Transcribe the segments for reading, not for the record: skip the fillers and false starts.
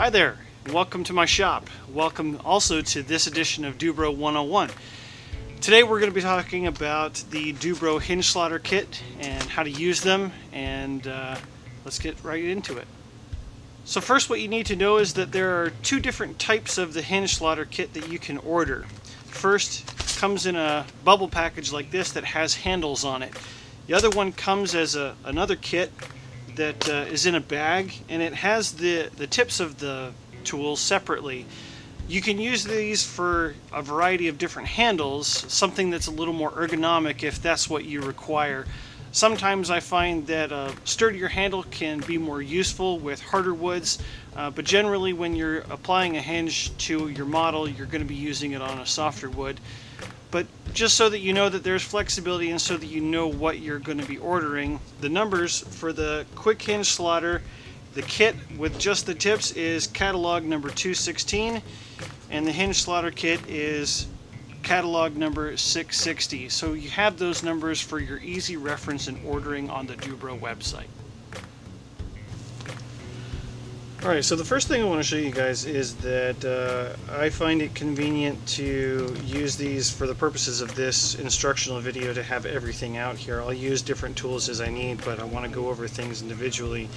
Hi there, welcome to my shop. Welcome also to this edition of DU-BRO 101. Today we're going to be talking about the DU-BRO Hinge Slotter Kit and how to use them, and let's get right into it. So first, what you need to know is that there are two different types of the Hinge Slotter Kit that you can order. First, it comes in a bubble package like this that has handles on it. The other one comes as another kit that is in a bag, and it has the tips of the tools separately. You can use these for a variety of different handles, something that's a little more ergonomic if that's what you require. Sometimes I find that a sturdier handle can be more useful with harder woods, but generally when you're applying a hinge to your model, you're going to be using it on a softer wood. But just so that you know that there's flexibility and so that you know what you're going to be ordering, the numbers for the quick hinge slotter, the kit with just the tips, is catalog number 216, and the hinge slotter kit is catalog number 660. So you have those numbers for your easy reference in ordering on the DU-BRO website. Alright, so the first thing I want to show you guys is that I find it convenient to use these for the purposes of this instructional video to have everything out here. I'll use different tools as I need, but I want to go over things individually.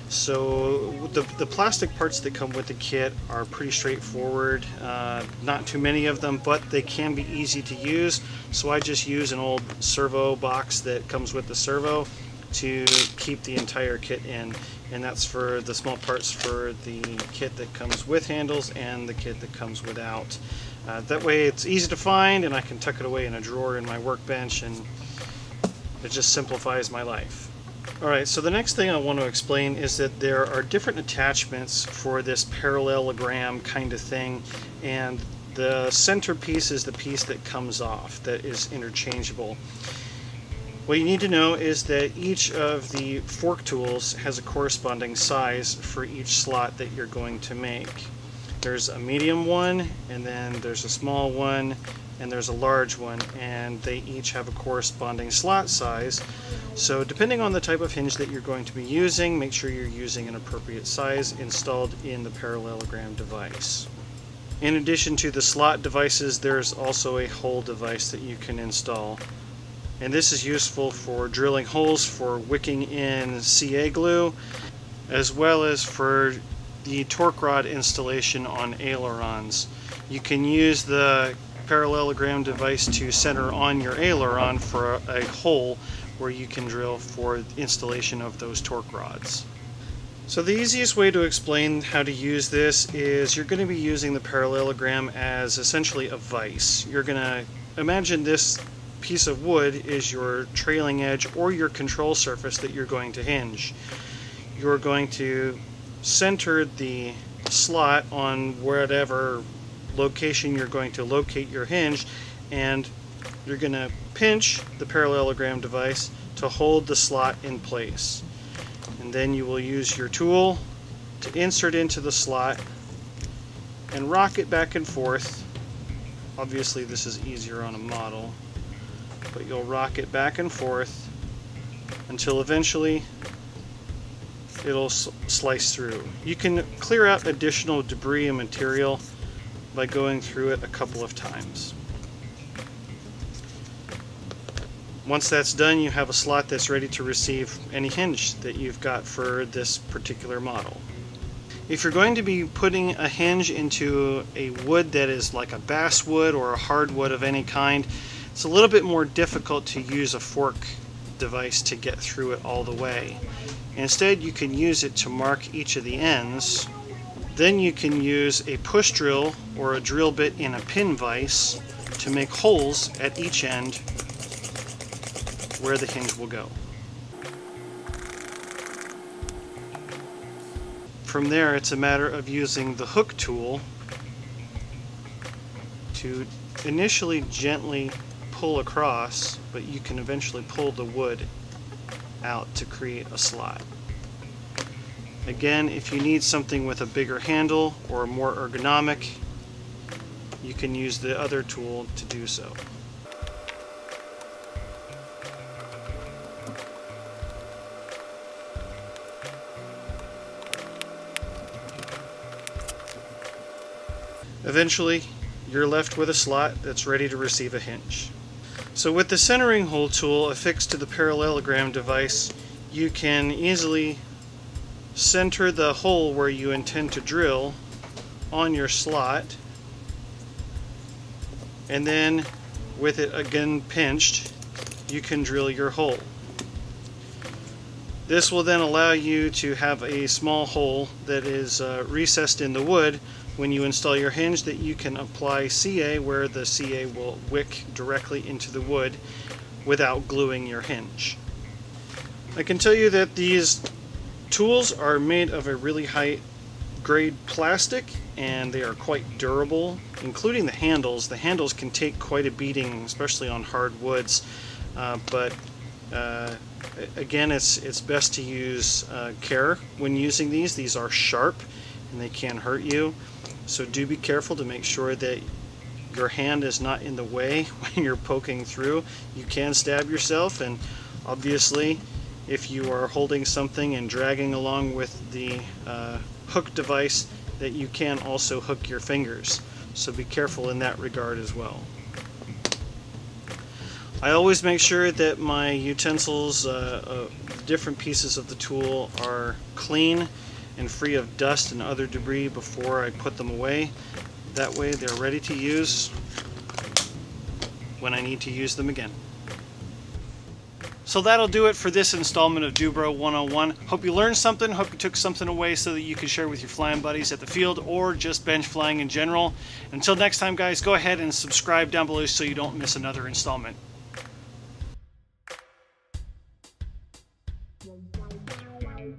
So the plastic parts that come with the kit are pretty straightforward, not too many of them, but they can be easy to use. So I just use an old servo box that comes with the servo to keep the entire kit in, and that's for the small parts for the kit that comes with handles and the kit that comes without. That way it's easy to find, and I can tuck it away in a drawer in my workbench, and it just simplifies my life. Alright, so the next thing I want to explain is that there are different attachments for this parallelogram kind of thing, and the centerpiece is the piece that comes off, that is interchangeable. What you need to know is that each of the fork tools has a corresponding size for each slot that you're going to make. There's a medium one, and then there's a small one, and there's a large one, and they each have a corresponding slot size. So depending on the type of hinge that you're going to be using, make sure you're using an appropriate size installed in the parallelogram device. In addition to the slot devices, there's also a hole device that you can install. And this is useful for drilling holes for wicking in CA glue, as well as for the torque rod installation on ailerons. You can use the parallelogram device to center on your aileron for a hole where you can drill for installation of those torque rods. So the easiest way to explain how to use this is you're going to be using the parallelogram as essentially a vise. You're going to imagine this piece of wood is your trailing edge or your control surface that you're going to hinge. You're going to center the slot on whatever location you're going to locate your hinge, and you're going to pinch the parallelogram device to hold the slot in place. And then you will use your tool to insert into the slot and rock it back and forth. Obviously this is easier on a model, but you'll rock it back and forth until eventually it'll slice through. You can clear out additional debris and material by going through it a couple of times. Once that's done, you have a slot that's ready to receive any hinge that you've got for this particular model. If you're going to be putting a hinge into a wood that is like a basswood or a hardwood of any kind, it's a little bit more difficult to use a fork device to get through it all the way. Instead, you can use it to mark each of the ends. Then you can use a push drill or a drill bit in a pin vise to make holes at each end where the hinge will go. From there, it's a matter of using the hook tool to initially gently pull across, but you can eventually pull the wood out to create a slot. Again, if you need something with a bigger handle or more ergonomic, you can use the other tool to do so. Eventually, you're left with a slot that's ready to receive a hinge. So with the centering hole tool affixed to the parallelogram device, you can easily center the hole where you intend to drill on your slot, and then with it again pinched, you can drill your hole. This will then allow you to have a small hole that is recessed in the wood when you install your hinge that you can apply CA, where the CA will wick directly into the wood without gluing your hinge. I can tell you that these tools are made of a really high grade plastic, and they are quite durable, including the handles. The handles can take quite a beating, especially on hard woods, but again, it's best to use care when using these. These are sharp and they can hurt you, so do be careful to make sure that your hand is not in the way when you're poking through. You can stab yourself, and obviously if you are holding something and dragging along with the hook device, that you can also hook your fingers, so be careful in that regard as well. I always make sure that my utensils, different pieces of the tool, are clean and free of dust and other debris before I put them away. That way they're ready to use when I need to use them again. So that'll do it for this installment of DU-BRO 101. Hope you learned something, hope you took something away so that you can share with your flying buddies at the field or just bench flying in general. Until next time, guys, go ahead and subscribe down below so you don't miss another installment. Wow.